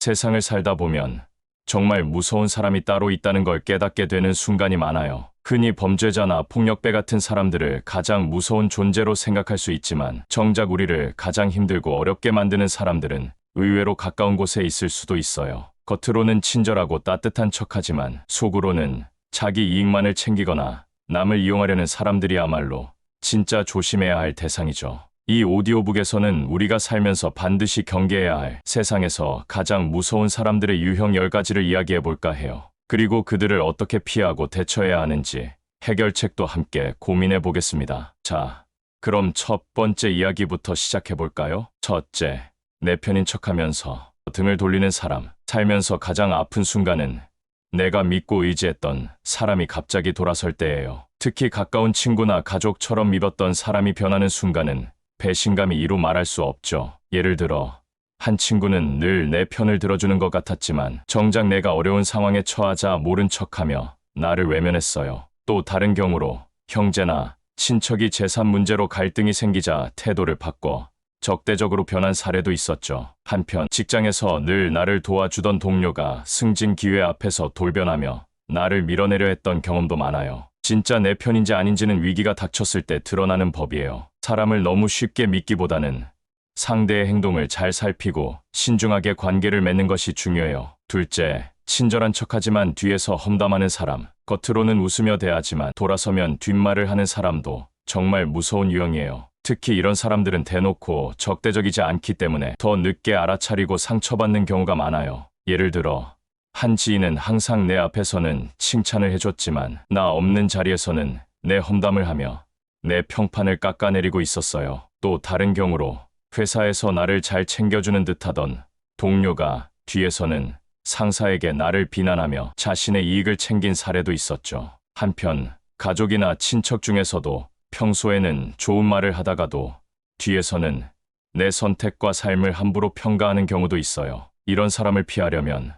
세상을 살다 보면 정말 무서운 사람이 따로 있다는 걸 깨닫게 되는 순간이 많아요. 흔히 범죄자나 폭력배 같은 사람들을 가장 무서운 존재로 생각할 수 있지만 정작 우리를 가장 힘들고 어렵게 만드는 사람들은 의외로 가까운 곳에 있을 수도 있어요. 겉으로는 친절하고 따뜻한 척하지만 속으로는 자기 이익만을 챙기거나 남을 이용하려는 사람들이야말로 진짜 조심해야 할 대상이죠. 이 오디오북에서는 우리가 살면서 반드시 경계해야 할 세상에서 가장 무서운 사람들의 유형 10가지를 이야기해 볼까 해요. 그리고 그들을 어떻게 피하고 대처해야 하는지 해결책도 함께 고민해 보겠습니다. 자, 그럼 첫 번째 이야기부터 시작해 볼까요? 첫째, 내 편인 척하면서 등을 돌리는 사람. 살면서 가장 아픈 순간은 내가 믿고 의지했던 사람이 갑자기 돌아설 때예요. 특히 가까운 친구나 가족처럼 믿었던 사람이 변하는 순간은 배신감이 이루 말할 수 없죠. 예를 들어 한 친구는 늘 내 편을 들어주는 것 같았지만 정작 내가 어려운 상황에 처하자 모른 척하며 나를 외면했어요. 또 다른 경우로 형제나 친척이 재산 문제로 갈등이 생기자 태도를 바꿔 적대적으로 변한 사례도 있었죠. 한편 직장에서 늘 나를 도와주던 동료가 승진 기회 앞에서 돌변하며 나를 밀어내려 했던 경험도 많아요. 진짜 내 편인지 아닌지는 위기가 닥쳤을 때 드러나는 법이에요. 사람을 너무 쉽게 믿기보다는 상대의 행동을 잘 살피고 신중하게 관계를 맺는 것이 중요해요. 둘째, 친절한 척하지만 뒤에서 험담하는 사람. 겉으로는 웃으며 대하지만 돌아서면 뒷말을 하는 사람도 정말 무서운 유형이에요. 특히 이런 사람들은 대놓고 적대적이지 않기 때문에 더 늦게 알아차리고 상처받는 경우가 많아요. 예를 들어 한 지인은 항상 내 앞에서는 칭찬을 해줬지만 나 없는 자리에서는 내 험담을 하며 내 평판을 깎아내리고 있었어요. 또 다른 경우로 회사에서 나를 잘 챙겨주는 듯하던 동료가 뒤에서는 상사에게 나를 비난하며 자신의 이익을 챙긴 사례도 있었죠. 한편 가족이나 친척 중에서도 평소에는 좋은 말을 하다가도 뒤에서는 내 선택과 삶을 함부로 평가하는 경우도 있어요. 이런 사람을 피하려면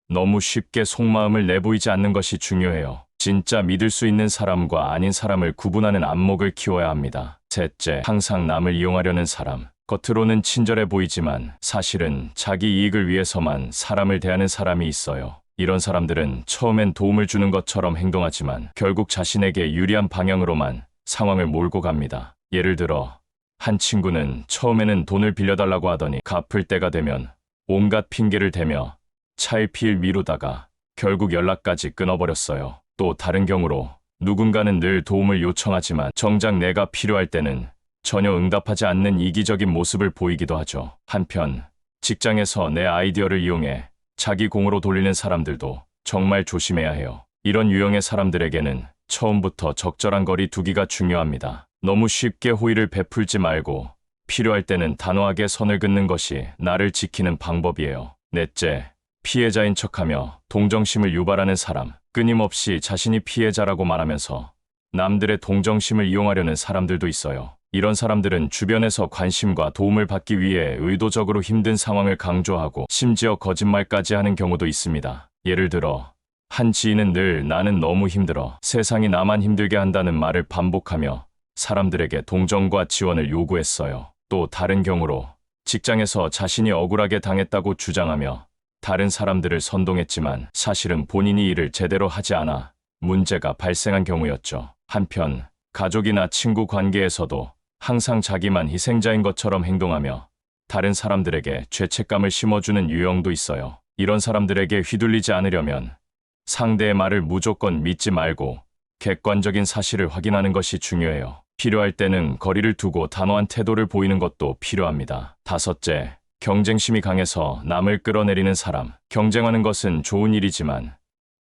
너무 쉽게 속마음을 내보이지 않는 것이 중요해요. 진짜 믿을 수 있는 사람과 아닌 사람을 구분하는 안목을 키워야 합니다. 셋째, 항상 남을 이용하려는 사람. 겉으로는 친절해 보이지만 사실은 자기 이익을 위해서만 사람을 대하는 사람이 있어요. 이런 사람들은 처음엔 도움을 주는 것처럼 행동하지만 결국 자신에게 유리한 방향으로만 상황을 몰고 갑니다. 예를 들어 한 친구는 처음에는 돈을 빌려달라고 하더니 갚을 때가 되면 온갖 핑계를 대며 차일피일 미루다가 결국 연락까지 끊어버렸어요. 또 다른 경우로 누군가는 늘 도움을 요청하지만 정작 내가 필요할 때는 전혀 응답하지 않는 이기적인 모습을 보이기도 하죠. 한편 직장에서 내 아이디어를 이용해 자기 공으로 돌리는 사람들도 정말 조심해야 해요. 이런 유형의 사람들에게는 처음부터 적절한 거리 두기가 중요합니다. 너무 쉽게 호의를 베풀지 말고 필요할 때는 단호하게 선을 긋는 것이 나를 지키는 방법이에요. 넷째, 피해자인 척하며 동정심을 유발하는 사람. 끊임없이 자신이 피해자라고 말하면서 남들의 동정심을 이용하려는 사람들도 있어요. 이런 사람들은 주변에서 관심과 도움을 받기 위해 의도적으로 힘든 상황을 강조하고 심지어 거짓말까지 하는 경우도 있습니다. 예를 들어 한 지인은 늘 나는 너무 힘들어 세상이 나만 힘들게 한다는 말을 반복하며 사람들에게 동정과 지원을 요구했어요. 또 다른 경우로 직장에서 자신이 억울하게 당했다고 주장하며 다른 사람들을 선동했지만 사실은 본인이 일을 제대로 하지 않아 문제가 발생한 경우였죠. 한편 가족이나 친구 관계에서도 항상 자기만 희생자인 것처럼 행동하며 다른 사람들에게 죄책감을 심어주는 유형도 있어요. 이런 사람들에게 휘둘리지 않으려면 상대의 말을 무조건 믿지 말고 객관적인 사실을 확인하는 것이 중요해요. 필요할 때는 거리를 두고 단호한 태도를 보이는 것도 필요합니다. 다섯째, 경쟁심이 강해서 남을 끌어내리는 사람. 경쟁하는 것은 좋은 일이지만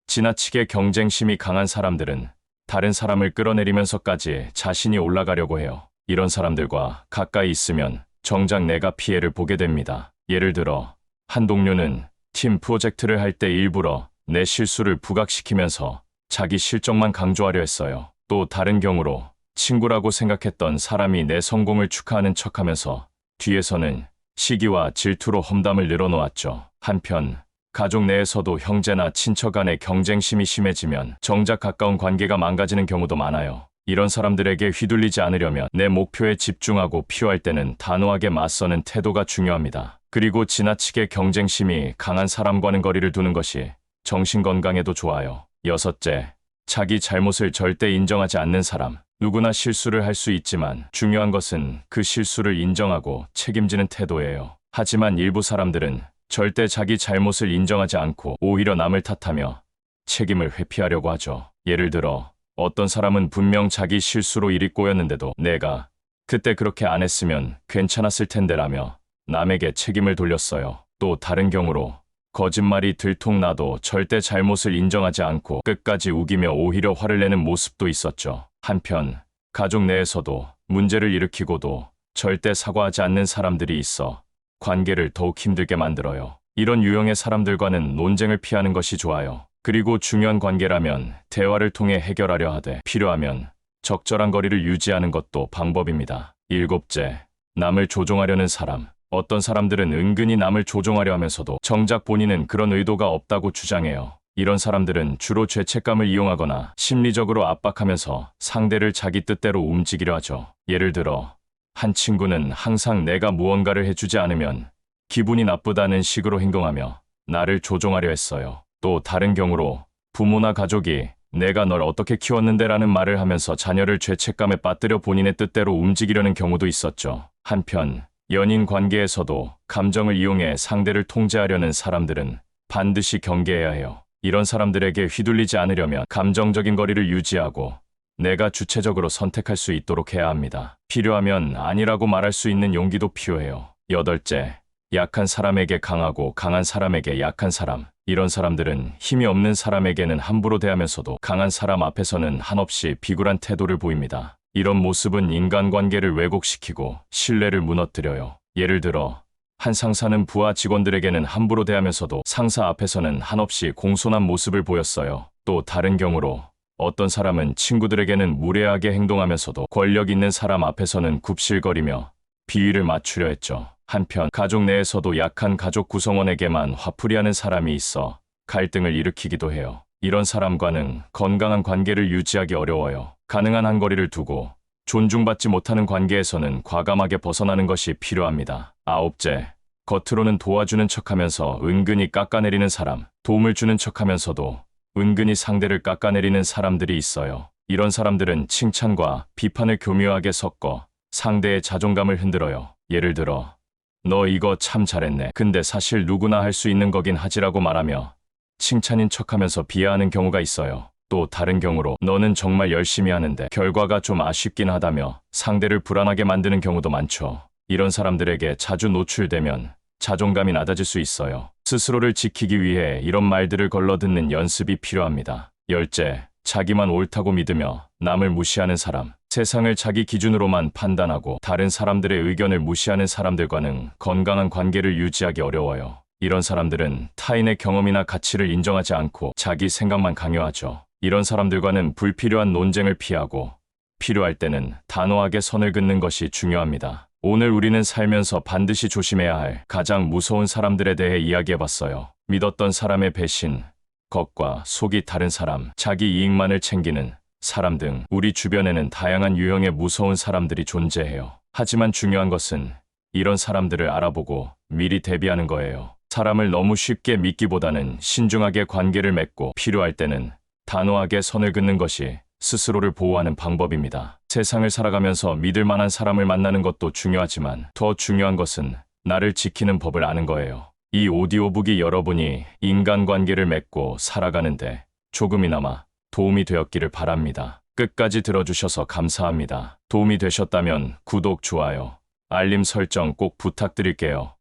지나치게 경쟁심이 강한 사람들은 다른 사람을 끌어내리면서까지 자신이 올라가려고 해요. 이런 사람들과 가까이 있으면 정작 내가 피해를 보게 됩니다. 예를 들어 한 동료는 팀 프로젝트를 할 때 일부러 내 실수를 부각시키면서 자기 실적만 강조하려 했어요. 또 다른 경우로 친구라고 생각했던 사람이 내 성공을 축하하는 척하면서 뒤에서는 시기와 질투로 험담을 늘어놓았죠. 한편 가족 내에서도 형제나 친척 간의 경쟁심이 심해지면 정작 가까운 관계가 망가지는 경우도 많아요. 이런 사람들에게 휘둘리지 않으려면 내 목표에 집중하고 필요할 때는 단호하게 맞서는 태도가 중요합니다. 그리고 지나치게 경쟁심이 강한 사람과는 거리를 두는 것이 정신건강에도 좋아요. 여섯째, 자기 잘못을 절대 인정하지 않는 사람. 누구나 실수를 할 수 있지만 중요한 것은 그 실수를 인정하고 책임지는 태도예요. 하지만 일부 사람들은 절대 자기 잘못을 인정하지 않고 오히려 남을 탓하며 책임을 회피하려고 하죠. 예를 들어 어떤 사람은 분명 자기 실수로 일이 꼬였는데도 내가 그때 그렇게 안 했으면 괜찮았을 텐데라며 남에게 책임을 돌렸어요. 또 다른 경우로 거짓말이 들통나도 절대 잘못을 인정하지 않고 끝까지 우기며 오히려 화를 내는 모습도 있었죠. 한편 가족 내에서도 문제를 일으키고도 절대 사과하지 않는 사람들이 있어 관계를 더욱 힘들게 만들어요. 이런 유형의 사람들과는 논쟁을 피하는 것이 좋아요. 그리고 중요한 관계라면 대화를 통해 해결하려 하되 필요하면 적절한 거리를 유지하는 것도 방법입니다. 일곱째, 남을 조종하려는 사람. 어떤 사람들은 은근히 남을 조종하려 하면서도 정작 본인은 그런 의도가 없다고 주장해요. 이런 사람들은 주로 죄책감을 이용하거나 심리적으로 압박하면서 상대를 자기 뜻대로 움직이려 하죠. 예를 들어 한 친구는 항상 내가 무언가를 해주지 않으면 기분이 나쁘다는 식으로 행동하며 나를 조종하려 했어요. 또 다른 경우로 부모나 가족이 내가 널 어떻게 키웠는데라는 말을 하면서 자녀를 죄책감에 빠뜨려 본인의 뜻대로 움직이려는 경우도 있었죠. 한편 연인 관계에서도 감정을 이용해 상대를 통제하려는 사람들은 반드시 경계해야 해요. 이런 사람들에게 휘둘리지 않으려면 감정적인 거리를 유지하고 내가 주체적으로 선택할 수 있도록 해야 합니다. 필요하면 아니라고 말할 수 있는 용기도 필요해요. 여덟째, 약한 사람에게 강하고 강한 사람에게 약한 사람. 이런 사람들은 힘이 없는 사람에게는 함부로 대하면서도 강한 사람 앞에서는 한없이 비굴한 태도를 보입니다. 이런 모습은 인간관계를 왜곡시키고 신뢰를 무너뜨려요. 예를 들어 한 상사는 부하 직원들에게는 함부로 대하면서도 상사 앞에서는 한없이 공손한 모습을 보였어요. 또 다른 경우로 어떤 사람은 친구들에게는 무례하게 행동하면서도 권력 있는 사람 앞에서는 굽실거리며 비위를 맞추려 했죠. 한편 가족 내에서도 약한 가족 구성원에게만 화풀이하는 사람이 있어 갈등을 일으키기도 해요. 이런 사람과는 건강한 관계를 유지하기 어려워요. 가능한 한 거리를 두고 존중받지 못하는 관계에서는 과감하게 벗어나는 것이 필요합니다. 아홉째, 겉으로는 도와주는 척하면서 은근히 깎아내리는 사람. 도움을 주는 척하면서도 은근히 상대를 깎아내리는 사람들이 있어요. 이런 사람들은 칭찬과 비판을 교묘하게 섞어 상대의 자존감을 흔들어요. 예를 들어 너 이거 참 잘했네. 근데 사실 누구나 할 수 있는 거긴 하지라고 말하며 칭찬인 척하면서 비하하는 경우가 있어요. 또 다른 경우로 너는 정말 열심히 하는데 결과가 좀 아쉽긴 하다며 상대를 불안하게 만드는 경우도 많죠. 이런 사람들에게 자주 노출되면 자존감이 낮아질 수 있어요. 스스로를 지키기 위해 이런 말들을 걸러듣는 연습이 필요합니다. 열째, 자기만 옳다고 믿으며 남을 무시하는 사람. 세상을 자기 기준으로만 판단하고 다른 사람들의 의견을 무시하는 사람들과는 건강한 관계를 유지하기 어려워요. 이런 사람들은 타인의 경험이나 가치를 인정하지 않고 자기 생각만 강요하죠. 이런 사람들과는 불필요한 논쟁을 피하고 필요할 때는 단호하게 선을 긋는 것이 중요합니다. 오늘 우리는 살면서 반드시 조심해야 할 가장 무서운 사람들에 대해 이야기해봤어요. 믿었던 사람의 배신, 겉과 속이 다른 사람, 자기 이익만을 챙기는 사람 등 우리 주변에는 다양한 유형의 무서운 사람들이 존재해요. 하지만 중요한 것은 이런 사람들을 알아보고 미리 대비하는 거예요. 사람을 너무 쉽게 믿기보다는 신중하게 관계를 맺고 필요할 때는 단호하게 선을 긋는 것이 스스로를 보호하는 방법입니다. 세상을 살아가면서 믿을 만한 사람을 만나는 것도 중요하지만 더 중요한 것은 나를 지키는 법을 아는 거예요. 이 오디오북이 여러분이 인간관계를 맺고 살아가는데 조금이나마 도움이 되었기를 바랍니다. 끝까지 들어주셔서 감사합니다. 도움이 되셨다면 구독, 좋아요, 알림 설정 꼭 부탁드릴게요.